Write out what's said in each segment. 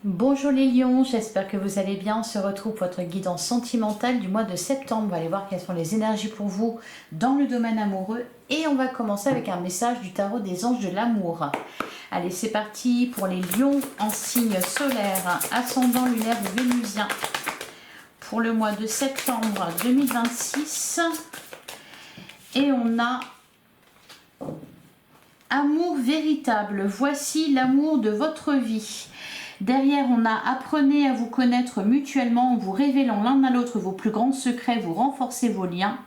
Bonjour les lions, j'espère que vous allez bien. On se retrouve pour votre guidance sentimentale du mois de septembre. On va aller voir quelles sont les énergies pour vous dans le domaine amoureux. Et on va commencer avec un message du tarot des anges de l'amour. Allez, c'est parti pour les lions en signe solaire, ascendant lunaire ou vénusien. Pour le mois de septembre 2026. Et on a amour véritable. Voici l'amour de votre vie. Derrière, on a apprenez à vous connaître mutuellement en vous révélant l'un à l'autre vos plus grands secrets, vous renforcez vos liens.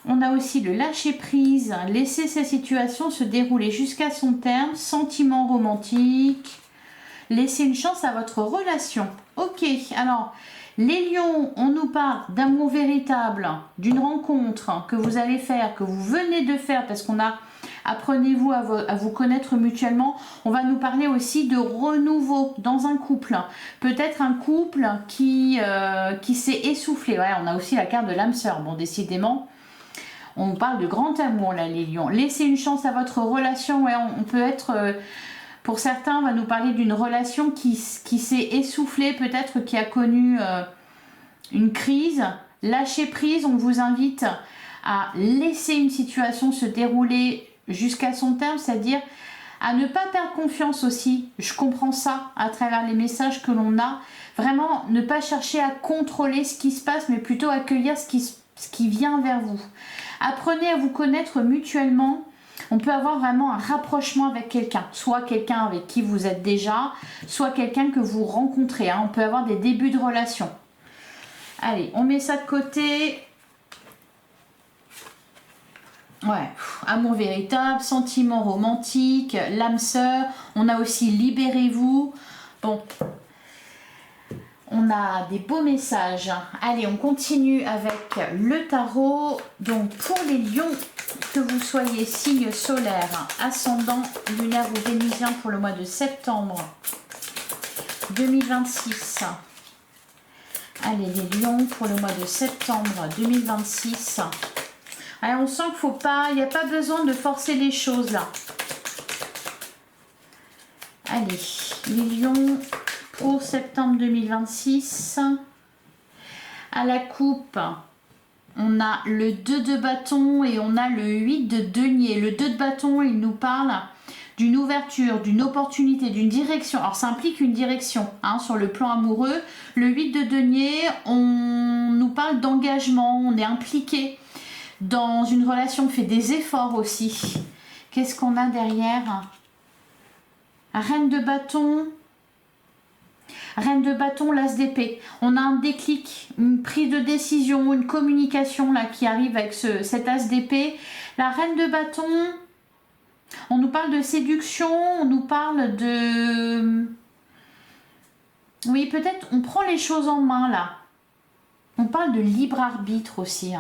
On a aussi le lâcher prise, laisser cette situation se dérouler jusqu'à son terme, sentiment romantique, laisser une chance à votre relation. Ok, alors les lions, on nous parle d'amour véritable, d'une rencontre que vous allez faire, que vous venez de faire parce qu'on a apprenez-vous à vous connaître mutuellement. On va nous parler aussi de renouveau dans un couple. Peut-être un couple qui s'est essoufflé. Ouais, on a aussi la carte de l'âme sœur. Bon, décidément, on parle de grand amour là, les lions. Laissez une chance à votre relation. Ouais, on peut être... pour certains, on va nous parler d'une relation qui s'est essoufflée, peut-être qui a connu une crise. Lâchez prise, on vous invite à laisser une situation se dérouler jusqu'à son terme, c'est-à-dire à ne pas perdre confiance aussi. Je comprends ça à travers les messages que l'on a. Vraiment, ne pas chercher à contrôler ce qui se passe, mais plutôt accueillir ce qui vient vers vous. Apprenez à vous connaître mutuellement. On peut avoir vraiment un rapprochement avec quelqu'un, soit quelqu'un avec qui vous êtes déjà, soit quelqu'un que vous rencontrez. On peut avoir des débuts de relation. Allez, on met ça de côté. Ouais, amour véritable, sentiment romantique, l'âme sœur. On a aussi libérez-vous. Bon, on a des beaux messages. Allez, on continue avec le tarot. Donc pour les lions, que vous soyez signe solaire, ascendant, lunaire ou vénusien pour le mois de septembre 2026. Allez, les lions pour le mois de septembre 2026. Alors, on sent qu'il faut pas, il n'y a pas besoin de forcer les choses là. Allez, les lions pour septembre 2026. À la coupe, on a le 2 de bâton et on a le 8 de denier. Le 2 de bâton, il nous parle d'une ouverture, d'une opportunité, d'une direction. Alors, ça implique une direction sur le plan amoureux. Le 8 de denier, on nous parle d'engagement, on est impliqué dans une relation, on fait des efforts aussi. Qu'est-ce qu'on a derrière? Reine de bâton. Reine de bâton, l'as d'épée. On a un déclic, une prise de décision, une communication là qui arrive avec cet as d'épée. La reine de bâton, on nous parle de séduction, on nous parle de... Oui, peut-être on prend les choses en main là. On parle de libre arbitre aussi.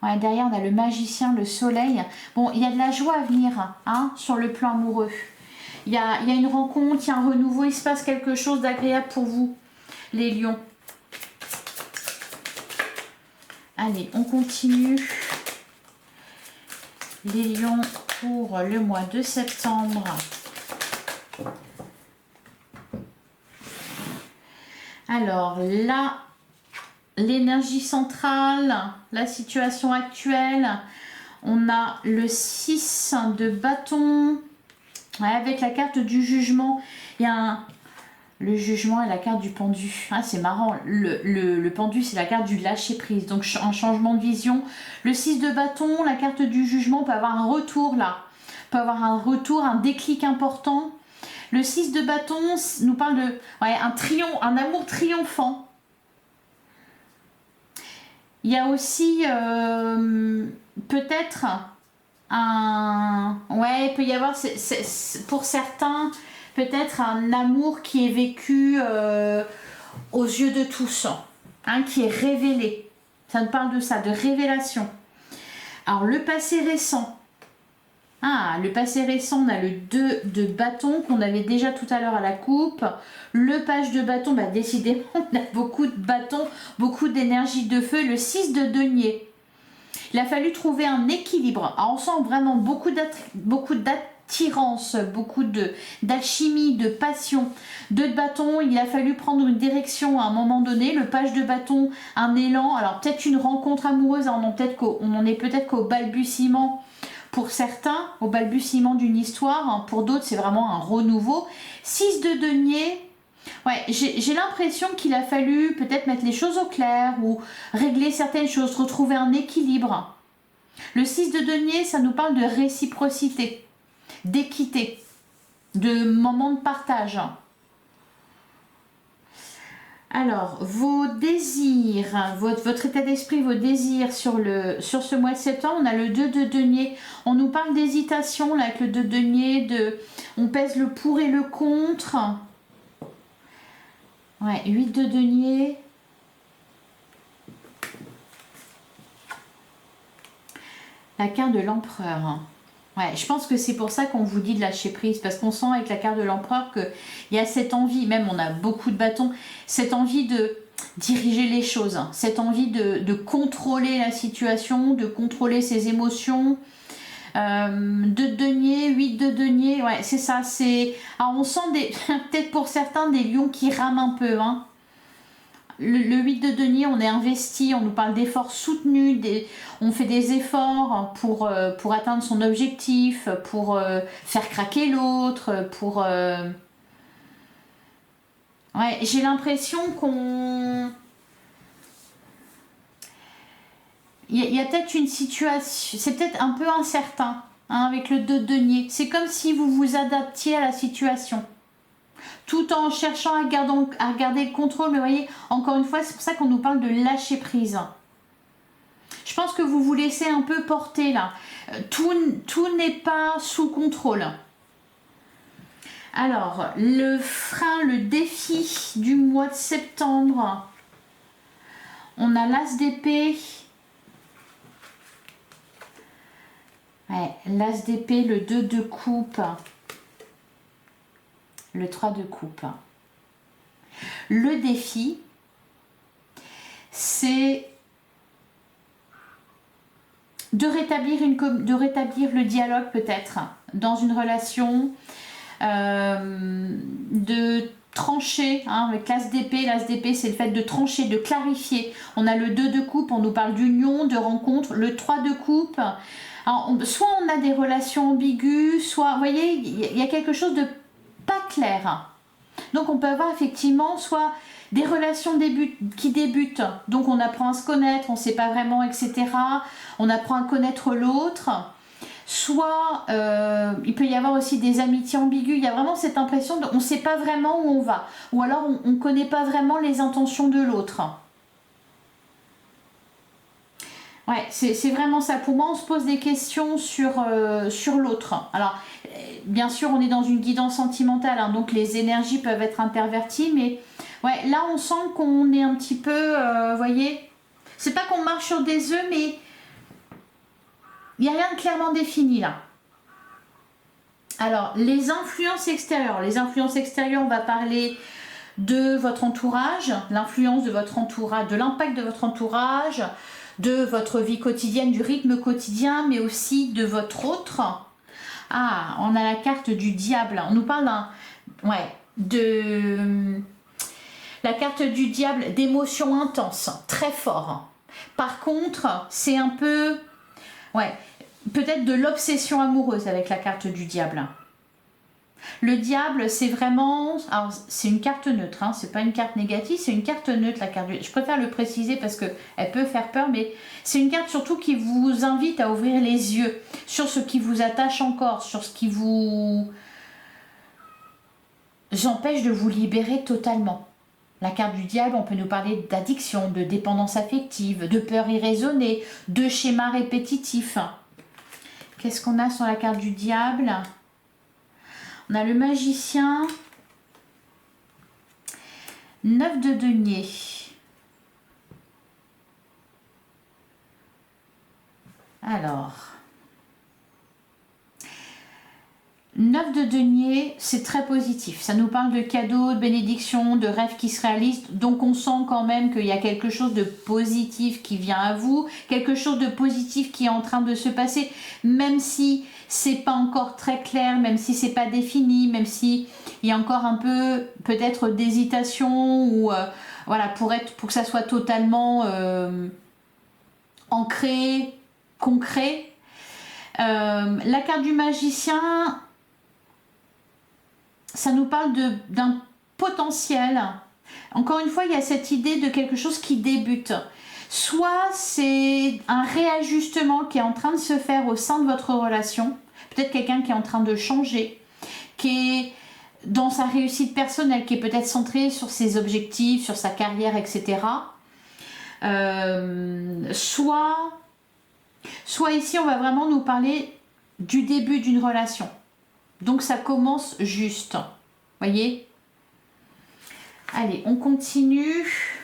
Ouais, derrière, on a le magicien, le soleil. Bon, il y a de la joie à venir sur le plan amoureux. Il y a une rencontre, il y a un renouveau, il se passe quelque chose d'agréable pour vous, les lions. Allez, on continue. Les lions pour le mois de septembre. Alors là, l'énergie centrale, la situation actuelle, on a le 6 de bâton, avec la carte du jugement. Il y a le jugement et la carte du pendu. C'est marrant, le pendu c'est la carte du lâcher prise, donc un changement de vision. Le 6 de bâton, la carte du jugement, peut avoir un retour là, peut avoir un retour, un déclic important. Le 6 de bâton nous parle de un amour triomphant. Il y a aussi peut-être il peut y avoir pour certains peut-être un amour qui est vécu aux yeux de tous, qui est révélé. Ça nous parle de ça, de révélation. Alors le passé récent. Le passé récent, on a le 2 de bâton qu'on avait déjà tout à l'heure à la coupe. Le page de bâton, décidément, on a beaucoup de bâtons, beaucoup d'énergie de feu. Le 6 de denier. Il a fallu trouver un équilibre. Alors, on sent vraiment beaucoup d'attirance, beaucoup d'alchimie, de passion. 2 de bâton, il a fallu prendre une direction à un moment donné. Le page de bâton, un élan. Alors peut-être une rencontre amoureuse, on en est peut-être qu'au balbutiement pour certains, au balbutiement d'une histoire. Pour d'autres, c'est vraiment un renouveau. 6 de denier. Ouais, j'ai l'impression qu'il a fallu peut-être mettre les choses au clair ou régler certaines choses, retrouver un équilibre. Le 6 de denier, ça nous parle de réciprocité, d'équité, de moments de partage. Alors, vos désirs, votre état d'esprit, vos désirs sur ce mois de septembre, on a le 2 de denier. On nous parle d'hésitation là avec le 2 de denier, on pèse le pour et le contre. Ouais, 8 de denier. La carte de l'empereur. Ouais, je pense que c'est pour ça qu'on vous dit de lâcher prise, parce qu'on sent avec la carte de l'empereur qu'il y a cette envie, même on a beaucoup de bâtons, cette envie de diriger les choses, cette envie de contrôler la situation, de contrôler ses émotions. 2 de denier, 8 de denier, ouais, c'est ça. Alors on sent peut-être pour certains des lions qui rament un peu. Hein. Le 8 de denier, on est investi, on nous parle d'efforts soutenus, on fait des efforts pour atteindre son objectif, pour faire craquer l'autre, Ouais, j'ai l'impression qu'on... Il y a peut-être une situation, c'est peut-être un peu incertain hein, avec le 2 de denier. C'est comme si vous vous adaptiez à la situation. Tout en cherchant à garder le contrôle. Mais vous voyez, encore une fois, c'est pour ça qu'on nous parle de lâcher prise. Je pense que vous vous laissez un peu porter là. Tout n'est pas sous contrôle. Alors, le frein, le défi du mois de septembre. On a l'as d'épée. Ouais, l'as d'épée, le 2 de coupe. Le 3 de coupe. Le défi, c'est de rétablir le dialogue peut-être dans une relation, de trancher hein, avec l'as d'épée. L'as d'épée, c'est le fait de trancher, de clarifier. On a le 2 de coupe, on nous parle d'union, de rencontre. Le 3 de coupe, alors, soit on a des relations ambiguës, soit, vous voyez, il y a quelque chose de pas clair. Donc on peut avoir effectivement soit des relations qui débutent, donc on apprend à se connaître, on ne sait pas vraiment, etc. On apprend à connaître l'autre. Soit il peut y avoir aussi des amitiés ambiguës, il y a vraiment cette impression on ne sait pas vraiment où on va, ou alors on ne connaît pas vraiment les intentions de l'autre. Ouais, c'est vraiment ça. Pour moi, on se pose des questions sur l'autre. Alors, bien sûr, on est dans une guidance sentimentale, hein, donc les énergies peuvent être interverties, mais ouais, là, on sent qu'on est un petit peu, voyez, c'est pas qu'on marche sur des œufs, mais il n'y a rien de clairement défini là. Alors, les influences extérieures. Les influences extérieures, on va parler de votre entourage, l'influence de votre entourage, de l'impact de votre entourage, de votre vie quotidienne, du rythme quotidien, mais aussi de votre autre. Ah, on a la carte du diable. On nous parle de la carte du diable, d'émotions intenses, très fort. Par contre, c'est un peu, peut-être de l'obsession amoureuse avec la carte du diable. Le diable, c'est vraiment... Alors, c'est une carte neutre, hein, c'est pas une carte négative, c'est une carte neutre, la carte du... Je préfère le préciser parce qu'elle peut faire peur, mais c'est une carte surtout qui vous invite à ouvrir les yeux sur ce qui vous attache encore, sur ce qui vous empêche de vous libérer totalement. La carte du diable, on peut nous parler d'addiction, de dépendance affective, de peur irraisonnée, de schémas répétitifs. Qu'est-ce qu'on a sur la carte du diable ? On a le magicien, 9 de denier. Alors, 9 de denier, c'est très positif. Ça nous parle de cadeaux, de bénédictions, de rêves qui se réalisent. Donc on sent quand même qu'il y a quelque chose de positif qui vient à vous, quelque chose de positif qui est en train de se passer, même si c'est pas encore très clair, même si c'est pas défini, même si il y a encore un peu peut-être d'hésitation ou voilà, pour que ça soit totalement ancré, concret. La carte du magicien, ça nous parle d'un potentiel. Encore une fois, il y a cette idée de quelque chose qui débute. Soit c'est un réajustement qui est en train de se faire au sein de votre relation. Peut-être quelqu'un qui est en train de changer, qui est dans sa réussite personnelle, qui est peut-être centré sur ses objectifs, sur sa carrière, etc. Soit ici, on va vraiment nous parler du début d'une relation. Donc ça commence juste. Voyez? Allez, on continue.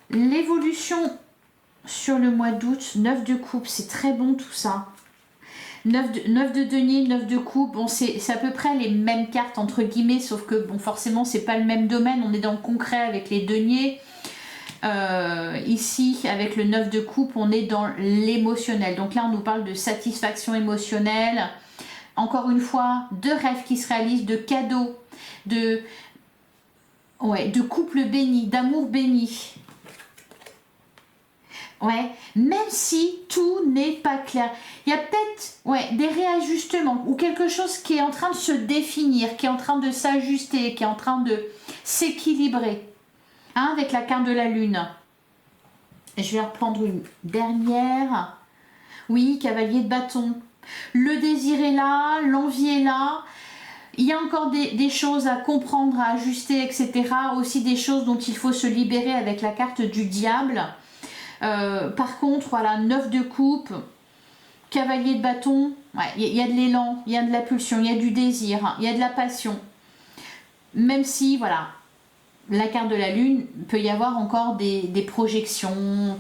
L'évolution sur le mois d'août, 9 de coupe, c'est très bon tout ça. 9 de denier, 9 de coupe, bon c'est à peu près les mêmes cartes entre guillemets, sauf que bon forcément c'est pas le même domaine, on est dans le concret avec les deniers. Ici avec le 9 de coupe on est dans l'émotionnel, donc là on nous parle de satisfaction émotionnelle, encore une fois de rêves qui se réalisent, de cadeaux, de couple béni, d'amour béni. Ouais, même si tout n'est pas clair, il y a peut-être des réajustements ou quelque chose qui est en train de se définir, qui est en train de s'ajuster, qui est en train de s'équilibrer. Hein, avec la carte de la lune. Je vais reprendre une dernière. Oui, cavalier de bâton. Le désir est là, l'envie est là. Il y a encore des choses à comprendre, à ajuster, etc. Aussi des choses dont il faut se libérer avec la carte du diable. Par contre, voilà, 9 de coupe, cavalier de bâton. Il y a de l'élan, il y a de la pulsion, il y a du désir, il y a de la passion. Même si, voilà, la carte de la lune, peut y avoir encore des projections,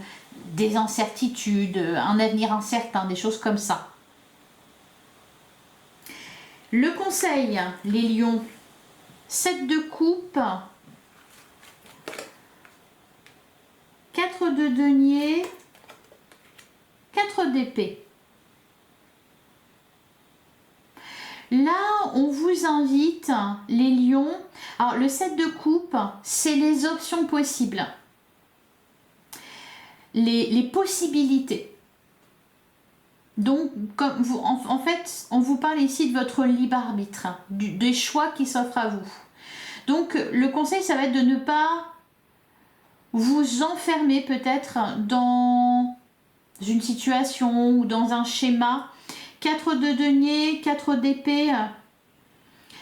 des incertitudes, un avenir incertain, des choses comme ça. Le conseil, les lions, 7 de coupe, 4 de denier, 4 d'épée. Là, on vous invite, les lions, alors le 7 de coupe, c'est les options possibles, les possibilités. Donc, comme vous, en fait, on vous parle ici de votre libre arbitre, des choix qui s'offrent à vous. Donc, le conseil, ça va être de ne pas vous enfermer peut-être dans une situation ou dans un schéma. 4 de denier, 4 d'épée,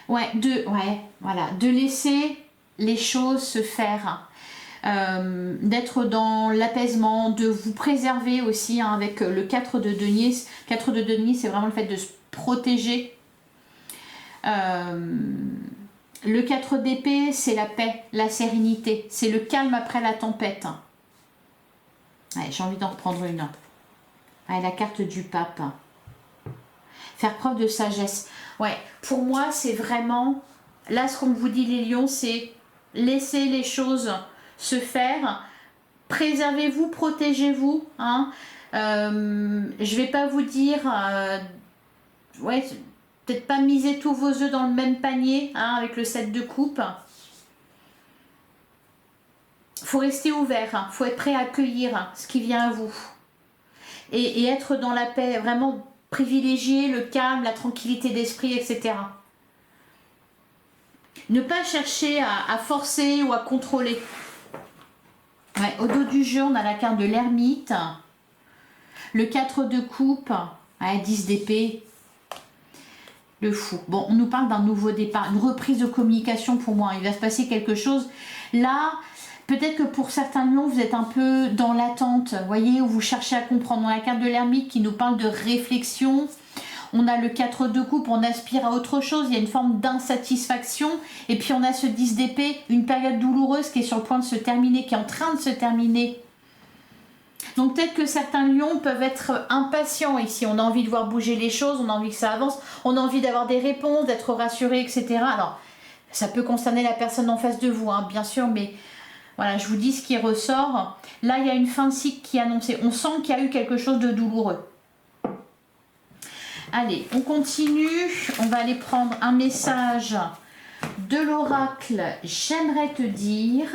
de laisser les choses se faire, d'être dans l'apaisement, de vous préserver aussi avec le 4 de denier. 4 de denier, c'est vraiment le fait de se protéger. Le 4 d'épée, c'est la paix, la sérénité, c'est le calme après la tempête. J'ai envie d'en reprendre une. La carte du pape. Faire preuve de sagesse. Pour moi, c'est vraiment... Là, ce qu'on vous dit, les lions, c'est laisser les choses se faire. Préservez-vous, protégez-vous. Je vais pas vous dire... peut-être pas miser tous vos œufs dans le même panier, avec le 7 de coupe. Faut rester ouvert, faut être prêt à accueillir ce qui vient à vous. Et être dans la paix, vraiment... privilégier le calme, la tranquillité d'esprit, etc. Ne pas chercher à forcer ou à contrôler. Au dos du jeu, on a la carte de l'ermite, le 4 de coupe, 10 d'épée, le fou. Bon, on nous parle d'un nouveau départ, une reprise de communication pour moi. Il va se passer quelque chose. Là, peut-être que pour certains lions, vous êtes un peu dans l'attente, voyez, où vous cherchez à comprendre. On a la carte de l'ermite qui nous parle de réflexion. On a le 4 de coupe, on aspire à autre chose, il y a une forme d'insatisfaction. Et puis on a ce 10 d'épée, une période douloureuse qui est sur le point de se terminer, qui est en train de se terminer. Donc peut-être que certains lions peuvent être impatients ici. On a envie de voir bouger les choses, on a envie que ça avance, on a envie d'avoir des réponses, d'être rassuré, etc. Alors, ça peut concerner la personne en face de vous, hein, bien sûr, mais voilà, je vous dis ce qui ressort. Là, il y a une fin de cycle qui est annoncée. On sent qu'il y a eu quelque chose de douloureux. Allez, on continue. On va aller prendre un message de l'oracle. J'aimerais te dire...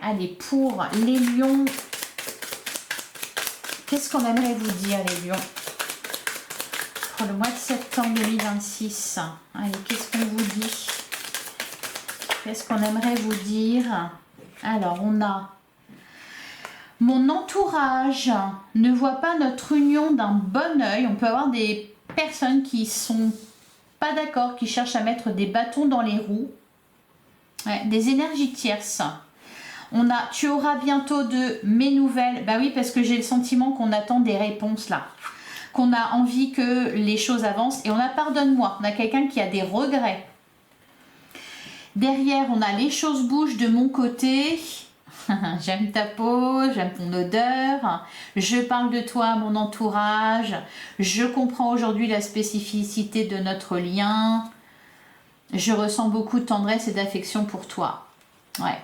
Allez, pour les lions, qu'est-ce qu'on aimerait vous dire, les lions, pour le mois de septembre 2026? Allez, qu'est-ce qu'on vous dit? Qu'est-ce qu'on aimerait vous dire? Alors, on a... Mon entourage ne voit pas notre union d'un bon œil. On peut avoir des personnes qui sont pas d'accord, qui cherchent à mettre des bâtons dans les roues. Ouais, des énergies tierces. On a, tu auras bientôt de mes nouvelles. Bah oui, parce que j'ai le sentiment qu'on attend des réponses là. Qu'on a envie que les choses avancent. Et on a pardonne-moi. On a quelqu'un qui a des regrets. Derrière, on a les choses bougent de mon côté. J'aime ta peau, j'aime ton odeur. Je parle de toi à mon entourage. Je comprends aujourd'hui la spécificité de notre lien. Je ressens beaucoup de tendresse et d'affection pour toi. Ouais.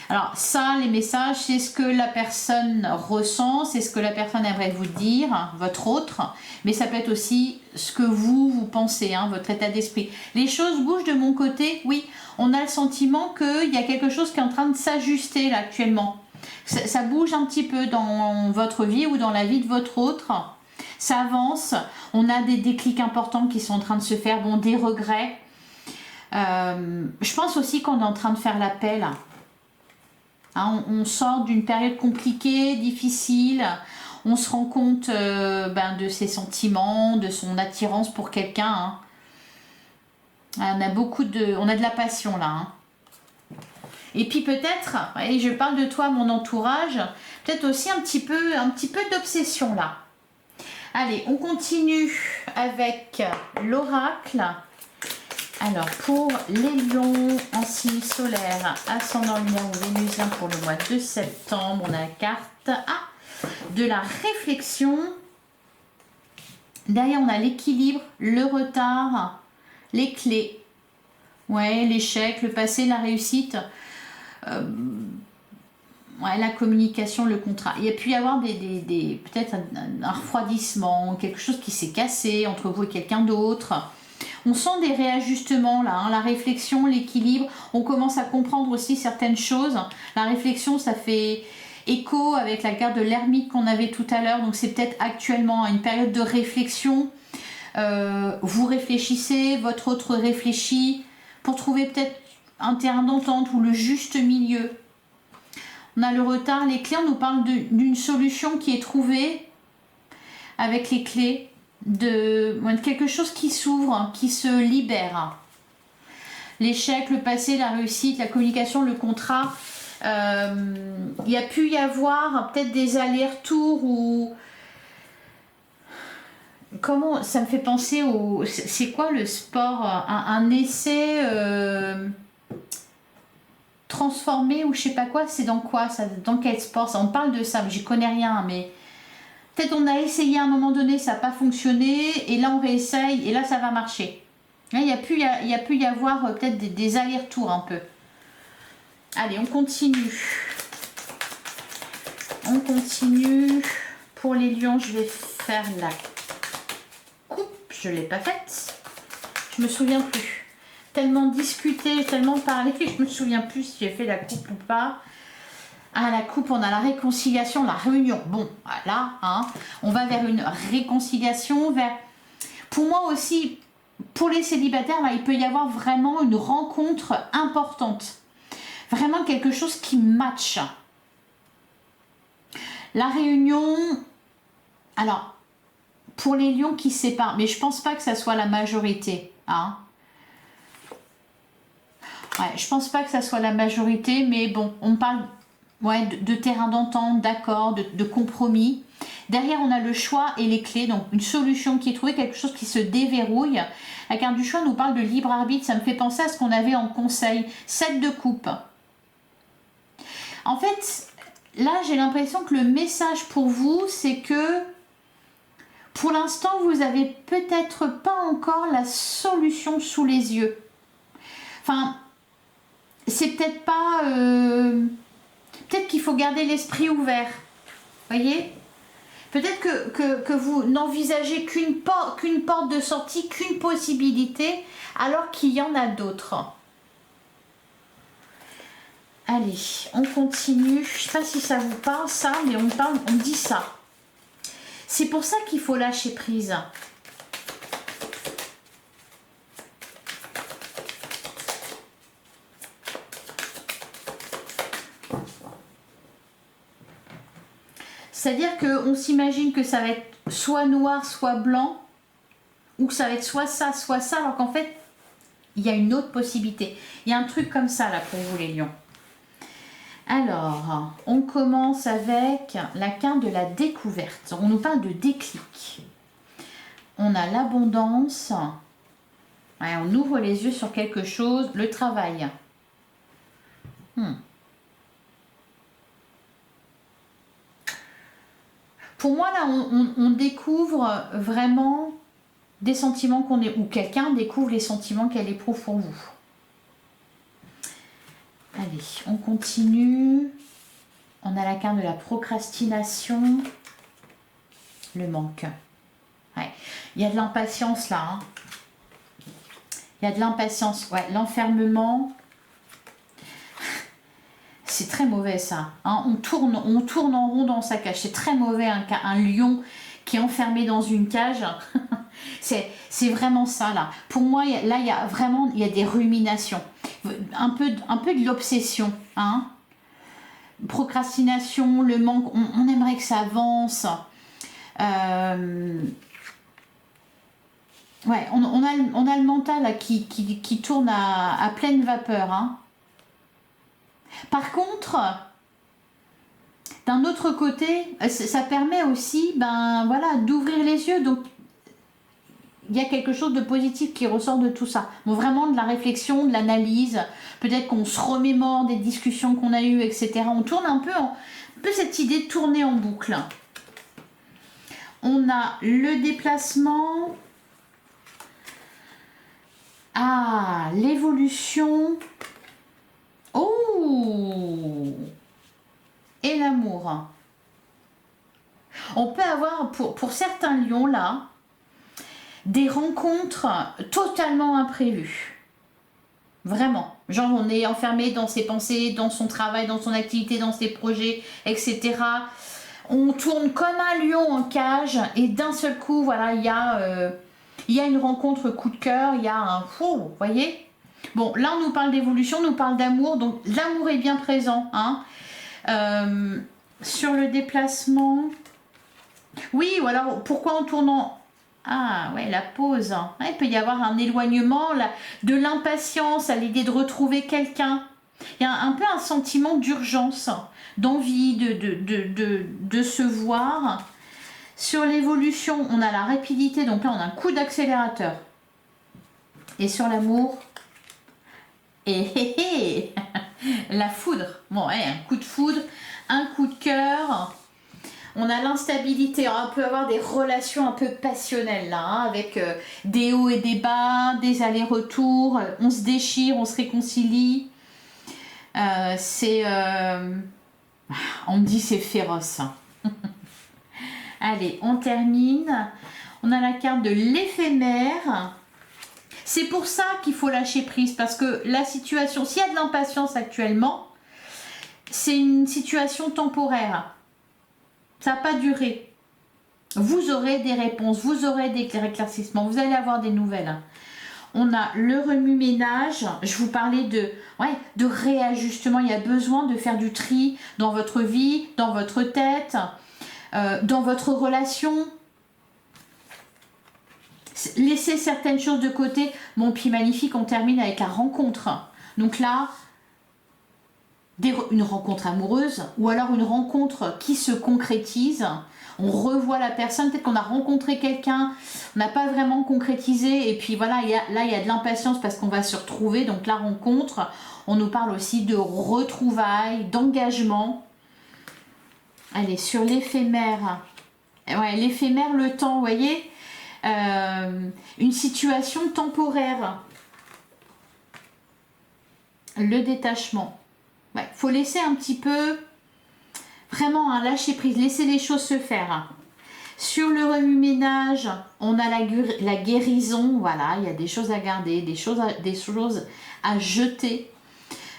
Alors ça, les messages, c'est ce que la personne ressent, c'est ce que la personne aimerait vous dire, votre autre, mais ça peut être aussi ce que vous pensez, hein, votre état d'esprit. Les choses bougent de mon côté, oui, on a le sentiment qu'il y a quelque chose qui est en train de s'ajuster là actuellement. Ça bouge un petit peu dans votre vie ou dans la vie de votre autre, ça avance, on a des déclics importants qui sont en train de se faire, bon, des regrets. Je pense aussi qu'on est en train de faire l'appel. Hein, on sort d'une période compliquée, difficile, on se rend compte de ses sentiments, de son attirance pour quelqu'un. Hein. On a de la passion là. Hein. Et puis peut-être, et je parle de toi, mon entourage, peut-être aussi un petit peu d'obsession là. Allez, on continue avec l'oracle. Alors, pour les lions en signe solaire, ascendant lunaire ou vénusien pour le mois de septembre, on a la carte de la réflexion. Derrière, on a l'équilibre, le retard, les clés. Ouais, l'échec, le passé, la réussite. Ouais, la communication, le contrat. Il y a pu y avoir peut-être un refroidissement, quelque chose qui s'est cassé entre vous et quelqu'un d'autre. On sent des réajustements là, hein, la réflexion, l'équilibre, on commence à comprendre aussi certaines choses. La réflexion, ça fait écho avec la carte de l'ermite qu'on avait tout à l'heure, donc c'est peut-être actuellement une période de réflexion. Vous réfléchissez, votre autre réfléchit, pour trouver peut-être un terrain d'entente ou le juste milieu. On a le retard, les clés, on nous parle d'une solution qui est trouvée avec les clés. De quelque chose qui s'ouvre, qui se libère. L'échec, le passé, la réussite, la communication, le contrat. Il y a pu y avoir peut-être des allers-retours ou... Comment ça me fait penser au... C'est quoi le sport? Un essai transformé ou je sais pas quoi? C'est dans quoi ça? Dans quel sport ça? On parle de ça, mais j'y connais rien, mais... Peut-être on a essayé à un moment donné, ça n'a pas fonctionné, et là on réessaye, et là ça va marcher. Là, il y a pu y avoir peut-être des allers-retours un peu. Allez, on continue. On continue. Pour les lions, je vais faire la coupe. Je ne l'ai pas faite. Je me souviens plus. Tellement discuté, tellement parlé, je me souviens plus si j'ai fait la coupe ou pas. Ah, la coupe, on a la réconciliation, la réunion. Bon, voilà, hein, on va vers une réconciliation, vers... Pour moi aussi, pour les célibataires, là, il peut y avoir vraiment une rencontre importante. Vraiment quelque chose qui match. La réunion... Alors, pour les lions qui se séparent, mais je pense pas que ça soit la majorité. Hein. Ouais, je pense pas que ça soit la majorité, mais bon, on parle... Ouais, de terrain d'entente, d'accord, de compromis. Derrière, on a le choix et les clés, donc une solution qui est trouvée, quelque chose qui se déverrouille. La carte du choix nous parle de libre arbitre, ça me fait penser à ce qu'on avait en conseil, 7 de coupe. En fait, là, j'ai l'impression que le message pour vous, c'est que pour l'instant, vous n'avez peut-être pas encore la solution sous les yeux. Enfin, c'est peut-être pas... peut-être qu'il faut garder l'esprit ouvert. Voyez? Peut-être que vous n'envisagez qu'une porte de sortie, qu'une possibilité, alors qu'il y en a d'autres. Allez, on continue. Je ne sais pas si ça vous parle, ça, mais on dit ça. C'est pour ça qu'il faut lâcher prise. C'est-à-dire qu'on s'imagine que ça va être soit noir, soit blanc, ou que ça va être soit ça, alors qu'en fait, il y a une autre possibilité. Il y a un truc comme ça, là, pour vous, les lions. Alors, on commence avec la carte de la découverte. On nous parle de déclic. On a l'abondance. Ouais, on ouvre les yeux sur quelque chose. Le travail. Pour moi, là, on découvre vraiment des sentiments qu'on est... Ou quelqu'un découvre les sentiments qu'elle éprouve pour vous. Allez, on continue. On a la carte de la procrastination. Le manque. Ouais. Il y a de l'impatience là. Hein. Il y a de l'impatience. Ouais, l'enfermement. C'est très mauvais ça. Hein. On tourne en rond dans sa cage. C'est très mauvais un lion qui est enfermé dans une cage. C'est vraiment ça là. Pour moi, là, il y a des ruminations. Un peu de l'obsession. Hein. Procrastination, le manque. On aimerait que ça avance. Ouais, on a le mental là, qui tourne à pleine vapeur. Hein. Par contre, d'un autre côté, ça permet aussi voilà, d'ouvrir les yeux. Donc, il y a quelque chose de positif qui ressort de tout ça. Bon, vraiment de la réflexion, de l'analyse. Peut-être qu'on se remémore des discussions qu'on a eues, etc. On tourne un peu cette idée de tourner en boucle. On a le déplacement. Ah, l'évolution. Oh! Et l'amour. On peut avoir, pour certains lions là, des rencontres totalement imprévues. Vraiment. Genre, on est enfermé dans ses pensées, dans son travail, dans son activité, dans ses projets, etc. On tourne comme un lion en cage et d'un seul coup, voilà, il y a une rencontre coup de cœur, il y a un... vous voyez? Bon, là, on nous parle d'évolution, on nous parle d'amour, donc l'amour est bien présent. Hein. Sur le déplacement... Oui, ou alors, pourquoi en tournant... Ah, ouais, la pause. Ouais, il peut y avoir un éloignement, de l'impatience à l'idée de retrouver quelqu'un. Il y a un peu un sentiment d'urgence, d'envie de se voir. Sur l'évolution, on a la rapidité, donc là, on a un coup d'accélérateur. Et sur l'amour... Et la foudre. Bon, ouais, un coup de foudre, un coup de cœur. On a l'instabilité. On peut avoir des relations un peu passionnelles là, hein, avec des hauts et des bas, des allers-retours. On se déchire, on se réconcilie. On me dit c'est féroce. Allez, on termine. On a la carte de l'éphémère. C'est pour ça qu'il faut lâcher prise, parce que la situation, s'il y a de l'impatience actuellement, c'est une situation temporaire. Ça va pas durer. Vous aurez des réponses, vous aurez des éclaircissements, vous allez avoir des nouvelles. On a le remue-ménage. Je vous parlais de réajustement. Il y a besoin de faire du tri dans votre vie, dans votre tête, dans votre relation. Laissez certaines choses de côté. Bon, puis magnifique, on termine avec la rencontre. Donc là, une rencontre amoureuse ou alors une rencontre qui se concrétise. On revoit la personne, peut-être qu'on a rencontré quelqu'un, on n'a pas vraiment concrétisé et puis voilà, là il y a de l'impatience parce qu'on va se retrouver. Donc la rencontre, on nous parle aussi de retrouvailles, d'engagement. Allez, sur l'éphémère. Ouais, l'éphémère, le temps, vous voyez, une situation temporaire. Le détachement. Ouais, faut laisser un petit peu, vraiment, un lâcher prise, laisser les choses se faire. Sur le remue-ménage, on a la guérison, voilà, il y a des choses à garder, des choses à jeter,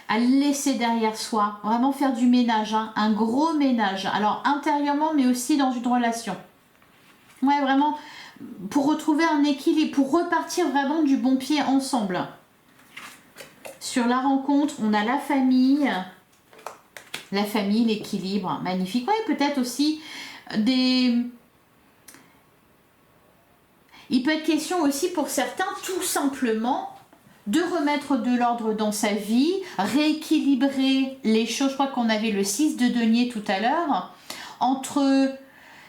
à laisser derrière soi, vraiment faire du ménage, hein, un gros ménage, alors intérieurement mais aussi dans une relation. Ouais, vraiment, pour retrouver un équilibre, pour repartir vraiment du bon pied ensemble. Sur la rencontre, on a la famille, l'équilibre, magnifique. Ouais, peut-être aussi des... Il peut être question aussi pour certains, tout simplement, de remettre de l'ordre dans sa vie, rééquilibrer les choses. Je crois qu'on avait le 6 de denier tout à l'heure, entre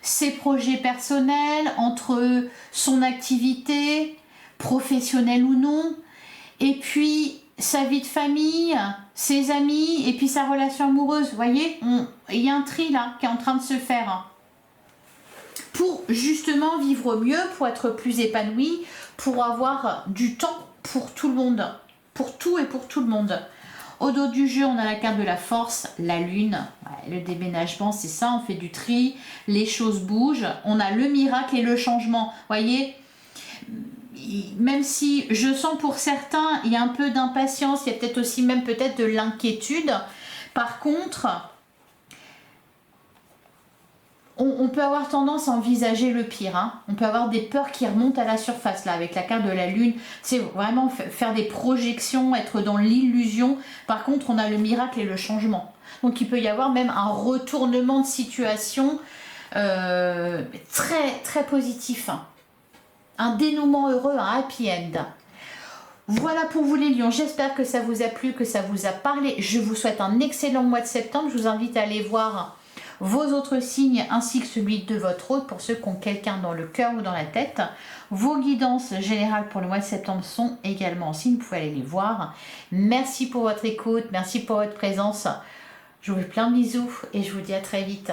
ses projets personnels, entre son activité, professionnelle ou non, et puis sa vie de famille, ses amis, et puis sa relation amoureuse. Vous voyez, il y a un tri là qui est en train de se faire. Pour justement vivre mieux, pour être plus épanoui, pour avoir du temps pour tout le monde, pour tout et pour tout le monde. Au dos du jeu, on a la carte de la force, la lune, ouais, le déménagement, c'est ça, on fait du tri, les choses bougent, on a le miracle et le changement. Vous voyez, même si je sens pour certains, il y a un peu d'impatience, il y a peut-être aussi même peut-être de l'inquiétude. Par contre, on peut avoir tendance à envisager le pire, hein. On peut avoir des peurs qui remontent à la surface, là, avec la carte de la lune. C'est vraiment faire des projections, être dans l'illusion. Par contre, on a le miracle et le changement. Donc, il peut y avoir même un retournement de situation très, très positif, hein. Un dénouement heureux, un happy end. Voilà pour vous les lions, j'espère que ça vous a plu, que ça vous a parlé. Je vous souhaite un excellent mois de septembre. Je vous invite à aller voir vos autres signes ainsi que celui de votre hôte pour ceux qui ont quelqu'un dans le cœur ou dans la tête. Vos guidances générales pour le mois de septembre sont également en signe, vous pouvez aller les voir. Merci pour votre écoute, merci pour votre présence. Je vous fais plein de bisous et je vous dis à très vite.